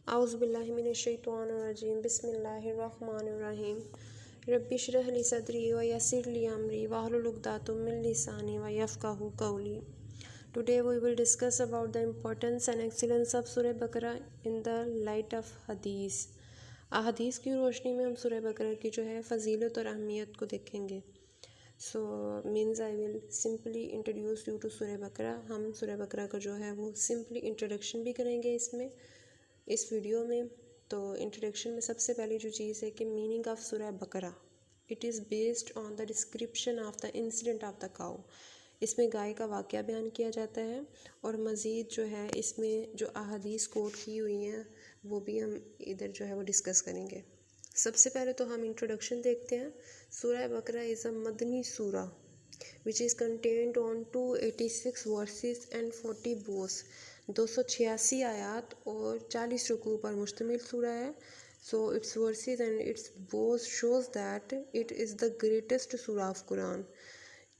اعوذ باللہ من الشیطان الرجیم بسم اللہ الرحمن الرحیم رب اشرح لی صدری ویسر لی امری واحلل عقدۃ من لسانی یفقہوا قولی. Today we will discuss about the importance and excellence of سورہ بقرہ in the light of حدیث. احادیث کی روشنی میں ہم سورہ بقرہ کی جو ہے فضیلت اور اہمیت کو دیکھیں گے. So means I will simply introduce you to سورہ بقرہ. ہم سورہ بقرہ کا جو ہے وہ simply introduction بھی کریں گے اس ویڈیو میں. تو انٹروڈکشن میں سب سے پہلی جو چیز ہے کہ meaning of Surah Baqarah. It is based on the description of the incident of the cow. اس میں گائے کا واقعہ بیان کیا جاتا ہے اور مزید جو ہے اس میں جو احادیث کوٹ کی ہوئی ہیں وہ بھی ہم ادھر جو ہے وہ ڈسکس کریں گے. سب سے پہلے تو ہم انٹروڈکشن دیکھتے ہیں. سورہ بقرہ از اے مدنی سورہ which is contained on 286 verses and 40 bows. 286 آیات اور 40 رکوع پر مشتمل سورہ ہے. So its verses and its bows shows that it is the greatest surah of Quran.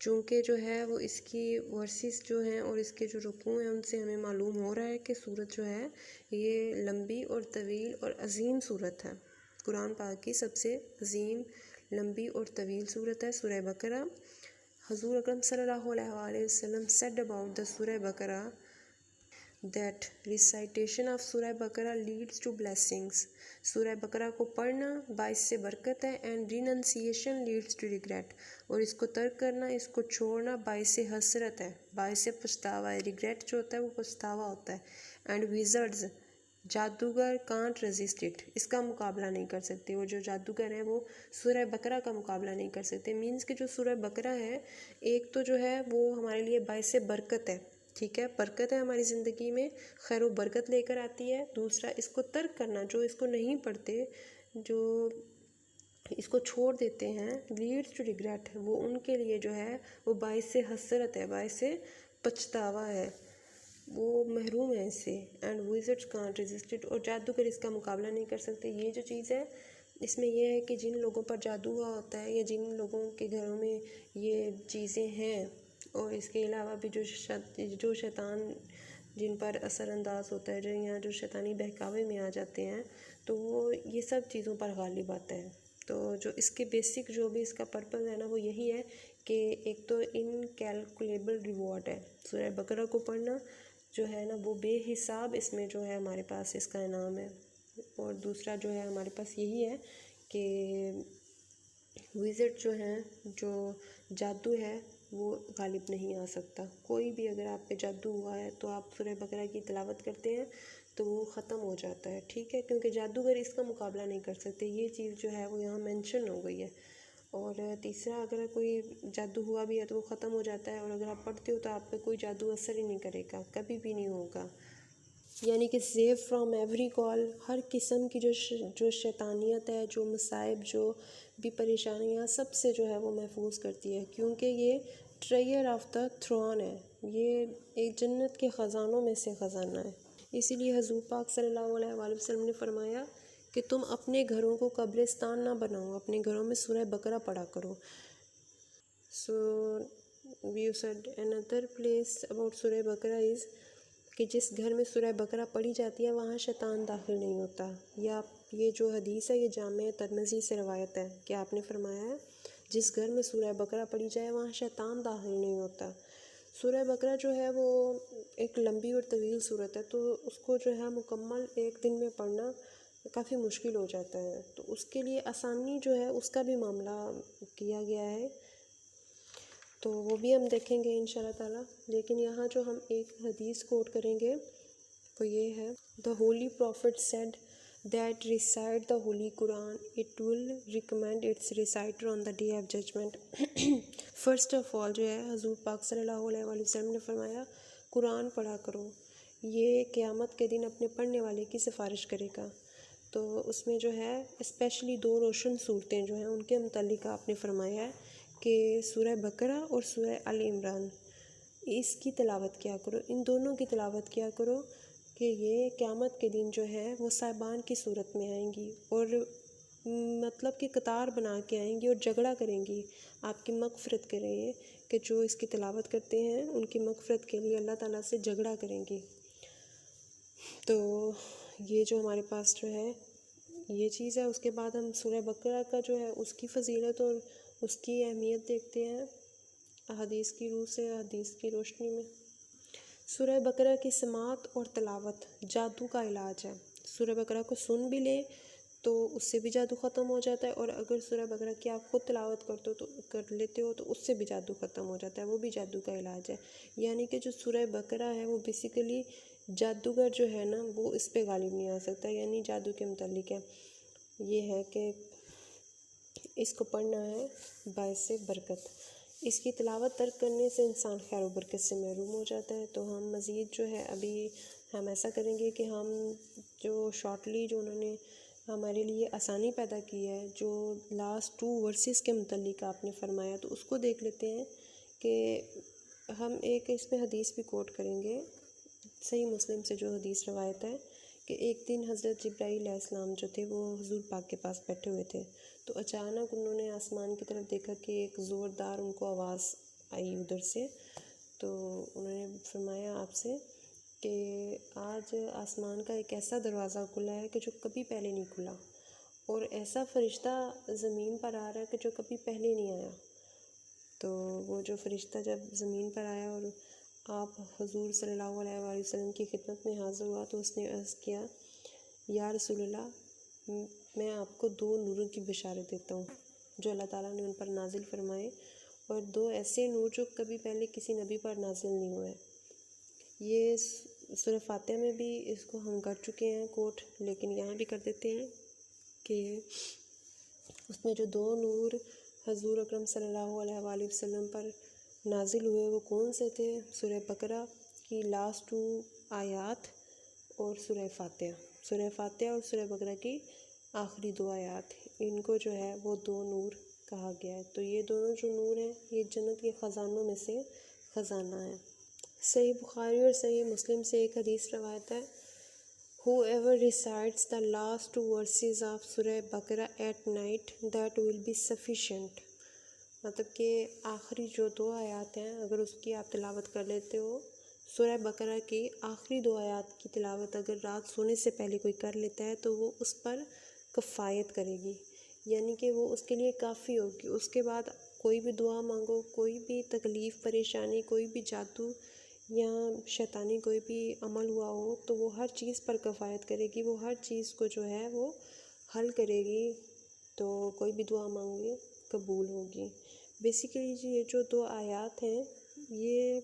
چونکہ جو ہے وہ اس کی ورسز جو ہیں اور اس کے جو رکوع ہیں ان سے ہمیں معلوم ہو رہا ہے کہ سورت جو ہے یہ لمبی اور طویل اور عظیم سورت ہے. قرآن پاک کی سب سے عظیم لمبی اور طویل سورت ہے سورہ بقرہ. حضور اکرم صلی اللہ علیہ وآلہ وسلم said about the سورہ بقرہ that recitation of سورہ بقرہ leads to blessings. سورہ بقرہ کو پڑھنا باعث سے برکت ہے and renunciation leads to regret. اور اس کو ترک کرنا، اس کو چھوڑنا باعث سے حسرت ہے، باعث سے پچھتاوا ہے. regret جو ہوتا ہے وہ پچھتاوا ہوتا ہے. and wizards جادوگر can't resist it. اس کا مقابلہ نہیں کر سکتے. وہ جو جادوگر ہیں وہ سورہ بقرہ کا مقابلہ نہیں کر سکتے. مینس کہ جو سورہ بقرہ ہے ایک تو جو ہے وہ ہمارے لیے باعث برکت ہے، ٹھیک ہے، برکت ہے ہماری زندگی میں، خیر و برکت لے کر آتی ہے. دوسرا اس کو ترک کرنا، جو اس کو نہیں پڑھتے، جو اس کو چھوڑ دیتے ہیں، لیڈس ٹو ریگریٹ، وہ ان کے لیے جو ہے وہ باعث حسرت ہے، باعث پچھتاوا ہے، وہ محروم ہے اس سے. And wizards can't resist it. اور جادوگر اس کا مقابلہ نہیں کر سکتے. یہ جو چیز ہے اس میں یہ ہے کہ جن لوگوں پر جادو ہوا ہوتا ہے یا جن لوگوں کے گھروں میں یہ چیزیں ہیں، اور اس کے علاوہ بھی جو شیطان جن پر اثر انداز ہوتا ہے، جو شیطانی بہکاوے میں آ جاتے ہیں، تو وہ یہ سب چیزوں پر غالب آتا ہے. تو جو اس کے بیسک جو بھی اس کا پرپز ہے نا وہ یہی ہے کہ ایک تو انکیلکولیبل ریوارڈ ہے. سورہ بقرہ کو پڑھنا جو ہے نا وہ بے حساب اس میں جو ہے ہمارے پاس اس کا انعام ہے. اور دوسرا جو ہے ہمارے پاس یہی ہے کہ وزٹ جو ہیں، جو جادو ہے وہ غالب نہیں آ سکتا. کوئی بھی اگر آپ پہ جادو ہوا ہے تو آپ سورہ بقرہ کی تلاوت کرتے ہیں تو وہ ختم ہو جاتا ہے، ٹھیک ہے، کیونکہ جادوگر اس کا مقابلہ نہیں کر سکتے. یہ چیز جو ہے وہ یہاں مینشن ہو گئی ہے. اور تیسرا، اگر کوئی جادو ہوا بھی ہے تو وہ ختم ہو جاتا ہے، اور اگر آپ پڑھتے ہو تو آپ پہ کوئی جادو اثر ہی نہیں کرے گا، کبھی بھی نہیں ہوگا. یعنی کہ سیو فرام ایوری کال، ہر قسم کی جو شیطانیت ہے، جو مصائب، جو بھی پریشانیاں، سب سے جو ہے وہ محفوظ کرتی ہے. کیونکہ یہ ٹریئر آف دا تھرون ہے، یہ ایک جنت کے خزانوں میں سے خزانہ ہے. اسی لیے حضور پاک صلی اللہ علیہ وآلہ وسلم نے فرمایا کہ تم اپنے گھروں کو قبرستان نہ بناؤ، اپنے گھروں میں سورہ بقرہ پڑھا کرو. So we said another place about سورہ بقرہ is کہ جس گھر میں سورہ بقرہ پڑھی جاتی ہے وہاں شیطان داخل نہیں ہوتا. یا یہ جو حدیث ہے یہ جامع ترمذی سے روایت ہے کہ آپ نے فرمایا ہے جس گھر میں سورہ بقرہ پڑھی جائے وہاں شیطان داخل نہیں ہوتا. سورہ بقرہ جو ہے وہ ایک لمبی اور طویل صورت ہے، تو اس کو جو ہے مکمل ایک دن میں پڑھنا کافی مشکل ہو جاتا ہے. تو اس کے لیے آسانی جو ہے اس کا بھی معاملہ کیا گیا ہے، تو وہ بھی ہم دیکھیں گے انشاءاللہ تعالیٰ. لیکن یہاں جو ہم ایک حدیث کوٹ کریں گے وہ یہ ہے: The Holy Prophet said that recite the Holy Quran, it will recommend its reciter on the day of judgment. First of all جو ہے حضور پاک صلی اللہ علیہ وآلہ وسلم نے فرمایا قرآن پڑھا کرو، یہ قیامت کے دن اپنے پڑھنے والے کی سفارش کرے گا. تو اس میں جو ہے اسپیشلی 2 روشن صورتیں جو ہیں ان کے متعلق آپ نے فرمایا ہے کہ سورہ بقرہ اور سورہ آل عمران، اس کی تلاوت کیا کرو، ان دونوں کی تلاوت کیا کرو کہ یہ قیامت کے دن جو ہے وہ صاحبان کی صورت میں آئیں گی، اور مطلب کہ قطار بنا کے آئیں گی اور جھگڑا کریں گی آپ کی مغفرت کے لیے، کہ جو اس کی تلاوت کرتے ہیں ان کی مغفرت کے لیے اللہ تعالیٰ سے جھگڑا کریں گی. تو یہ جو ہمارے پاس جو ہے یہ چیز ہے۔ اس کے بعد ہم سورہ بقرہ کا جو ہے اس کی فضیلت اور اس کی اہمیت دیکھتے ہیں احادیث کی روح سے، احادیث کی روشنی میں۔ سورہ بقرہ کی سماعت اور تلاوت جادو کا علاج ہے۔ سورہ بقرہ کو سن بھی لیں تو اس سے بھی جادو ختم ہو جاتا ہے، اور اگر سورہ بقرہ کی آپ خود تلاوت کر لیتے ہو تو اس سے بھی جادو ختم ہو جاتا ہے، وہ بھی جادو کا علاج ہے۔ یعنی کہ جو سورہ بقرہ ہے وہ بیسیکلی جادوگر جو ہے نا وہ اس پہ غالب نہیں آ سکتا، یعنی جادو کے متعلق ہے۔ یہ ہے کہ اس کو پڑھنا ہے باعث برکت۔ اس کی تلاوت ترک کرنے سے انسان خیر و برکت سے محروم ہو جاتا ہے۔ تو ہم مزید جو ہے ابھی ہم ایسا کریں گے کہ ہم جو شارٹلی جو انہوں نے ہمارے لیے آسانی پیدا کی ہے، جو لاسٹ 2 ورسز کے متعلق آپ نے فرمایا، تو اس کو دیکھ لیتے ہیں کہ ہم ایک اس میں حدیث بھی کوٹ کریں گے، صحیح مسلم سے جو حدیث روایت ہے کہ ایک دن حضرت جبرائیل علیہ السلام جو تھے وہ حضور پاک کے پاس بیٹھے ہوئے تھے، تو اچانک انہوں نے آسمان کی طرف دیکھا کہ ایک زوردار ان کو آواز آئی ادھر سے، تو انہوں نے فرمایا آپ سے کہ آج آسمان کا ایک ایسا دروازہ کھلا ہے کہ جو کبھی پہلے نہیں کھلا، اور ایسا فرشتہ زمین پر آ رہا ہے کہ جو کبھی پہلے نہیں آیا۔ تو وہ جو فرشتہ جب زمین پر آیا اور آپ حضور صلی اللہ علیہ وآلہ وسلم کی خدمت میں حاضر ہوا تو اس نے عرض کیا، یا رسول اللہ، میں آپ کو 2 نوروں کی بشارت دیتا ہوں جو اللہ تعالیٰ نے ان پر نازل فرمائے، اور 2 ایسے نور جو کبھی پہلے کسی نبی پر نازل نہیں ہوئے۔ یہ سورہ فاتحہ میں بھی اس کو ہم کر چکے ہیں کوٹ، لیکن یہاں بھی کر دیتے ہیں کہ اس میں جو 2 نور حضور اکرم صلی اللہ علیہ وآلہ وسلم پر نازل ہوئے وہ کون سے تھے؟ سورہ بقرہ کی لاسٹ 2 آیات اور سورہ فاتحہ اور سورہ بقرہ کی آخری 2 آیات، ان کو جو ہے وہ 2 نور کہا گیا ہے۔ تو یہ دونوں جو نور ہیں یہ جنت کے خزانوں میں سے خزانہ ہیں۔ صحیح بخاری اور صحیح مسلم سے ایک حدیث روایت ہے، Whoever recites the last 2 verses of Surah Baqarah at night, that will be sufficient۔ مطلب کہ آخری جو 2 آیات ہیں اگر اس کی آپ تلاوت کر لیتے ہو، سورہ بقرہ کی آخری 2 آیات کی تلاوت اگر رات سونے سے پہلے کوئی کر لیتا ہے تو وہ اس پر کفایت کرے گی، یعنی کہ وہ اس کے لیے کافی ہوگی۔ اس کے بعد کوئی بھی دعا مانگو، کوئی بھی تکلیف پریشانی، کوئی بھی جادو یا شیطانی کوئی بھی عمل ہوا ہو تو وہ ہر چیز پر کفایت کرے گی، وہ ہر چیز کو جو ہے وہ حل کرے گی، تو کوئی بھی دعا مانگے قبول ہوگی۔ بیسیکلی یہ جو 2 آیات ہیں یہ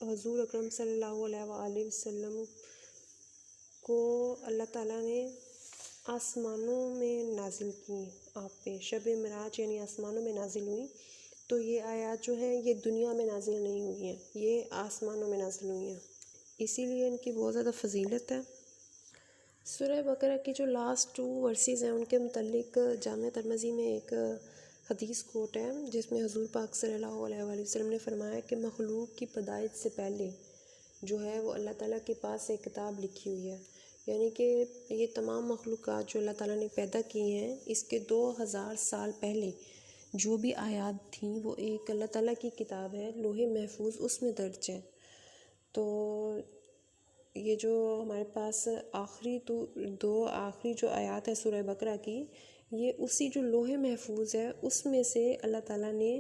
حضور اکرم صلی اللہ علیہ وآلہ وسلم کو اللہ تعالیٰ نے آسمانوں میں نازل کی، آپ پہ شب معراج یعنی آسمانوں میں نازل ہوئی۔ تو یہ آیات جو ہیں یہ دنیا میں نازل نہیں ہوئی ہیں، یہ آسمانوں میں نازل ہوئی ہیں، اسی لیے ان کی بہت زیادہ فضیلت ہے۔ سورہ بقرہ کی جو لاسٹ 2 ورسز ہیں ان کے متعلق جامع ترمذی میں ایک حدیث کوٹ ہے جس میں حضور پاک صلی اللہ علیہ وآلہ وسلم نے فرمایا کہ مخلوق کی پیدائش سے پہلے جو ہے وہ اللہ تعالیٰ کے پاس ایک کتاب لکھی ہوئی ہے، یعنی کہ یہ تمام مخلوقات جو اللہ تعالیٰ نے پیدا کی ہیں اس کے 2000 سال پہلے جو بھی آیات تھیں وہ ایک اللہ تعالیٰ کی کتاب ہے، لوح محفوظ، اس میں درج ہے۔ تو یہ جو ہمارے پاس آخری 2 جو آیات ہے سورہ بقرہ کی، یہ اسی جو لوح محفوظ ہے اس میں سے اللہ تعالیٰ نے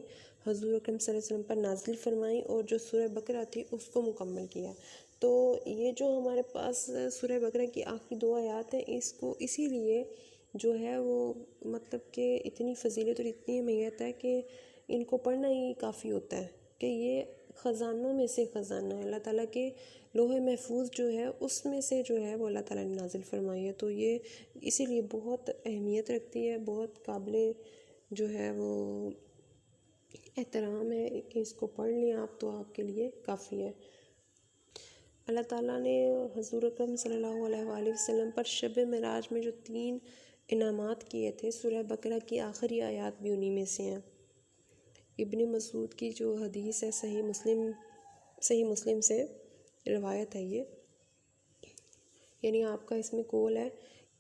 حضور اکرم صلی اللہ علیہ وسلم پر نازل فرمائی، اور جو سورہ بقرہ تھی اس کو مکمل کیا۔ تو یہ جو ہمارے پاس سورہ بقرہ کی آخری 2 آیات ہیں اس کو اسی لیے جو ہے وہ مطلب کہ اتنی فضیلت اور اتنی اہمیت ہے کہ ان کو پڑھنا ہی کافی ہوتا ہے کہ یہ خزانوں میں سے خزانہ ہے، اللہ تعالیٰ کے لوح محفوظ جو ہے اس میں سے جو ہے وہ اللہ تعالیٰ نے نازل فرمائی ہے۔ تو یہ اسی لیے بہت اہمیت رکھتی ہے، بہت قابل جو ہے وہ احترام ہے کہ اس کو پڑھ لیں آپ تو آپ کے لیے کافی ہے۔ اللہ تعالیٰ نے حضور اکرم صلی اللہ علیہ وآلہ وسلم پر شب معراج میں جو 3 انعامات کیے تھے، سورہ بقرہ کی آخری آیات بھی انہی میں سے ہیں۔ ابن مسعود کی جو حدیث ہے صحیح مسلم سے روایت ہے یہ، یعنی آپ کا اس میں قول ہے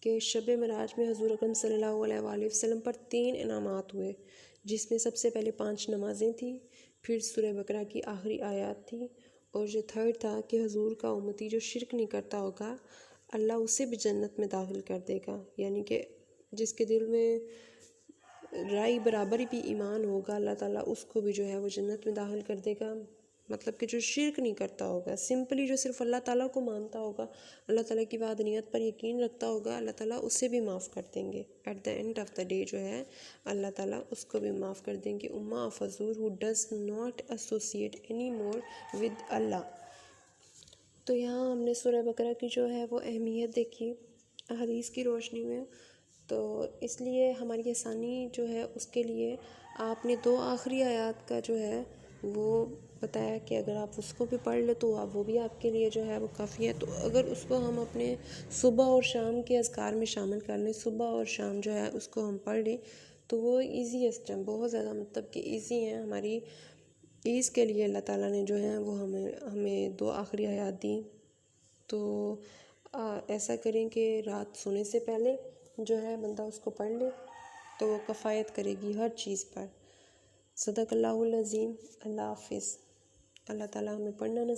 کہ شب معراج میں حضور اکرم صلی اللہ علیہ وآلہ وسلم پر 3 انعامات ہوئے، جس میں سب سے پہلے 5 نمازیں تھیں، پھر سورہ بقرہ کی آخری آیات تھی، اور جو 3rd تھا کہ حضور کا امتی جو شرک نہیں کرتا ہوگا اللہ اسے بھی جنت میں داخل کر دے گا، یعنی کہ جس کے دل میں رائے برابر بھی ایمان ہوگا اللہ تعالیٰ اس کو بھی جو ہے وہ جنت میں داخل کر دے گا۔ مطلب کہ جو شرک نہیں کرتا ہوگا، سمپلی جو صرف اللہ تعالیٰ کو مانتا ہوگا، اللہ تعالیٰ کی وحدانیت پر یقین رکھتا ہوگا، اللہ تعالیٰ اسے بھی معاف کر دیں گے۔ At the end of the day جو ہے اللہ تعالیٰ اس کو بھی معاف کر دیں گے۔ اما فضور who does not associate anymore with اللہ۔ تو یہاں ہم نے سورہ بقرہ کی جو ہے وہ اہمیت دیکھی حدیث کی روشنی میں، تو اس لیے ہماری آسانی جو ہے اس کے لیے آپ نے 2 آخری آیات کا جو ہے وہ بتایا کہ اگر آپ اس کو بھی پڑھ لیں تو وہ بھی آپ کے لیے جو ہے وہ کافی ہے۔ تو اگر اس کو ہم اپنے صبح اور شام کے اذکار میں شامل کر لیں، صبح اور شام جو ہے اس کو ہم پڑھ لیں تو وہ ایزیسٹ ہیں، بہت زیادہ مطلب کہ ایزی ہیں۔ ہماری ایز کے لیے اللہ تعالیٰ نے جو ہے وہ ہمیں 2 آخری آیات دیں۔ تو ایسا کریں کہ رات سونے سے پہلے جو ہے بندہ اس کو پڑھ لے تو وہ کفایت کرے گی ہر چیز پر۔ صدق اللہ العظیم۔ اللہ حافظ۔ اللہ تعالیٰ ہمیں پڑھنا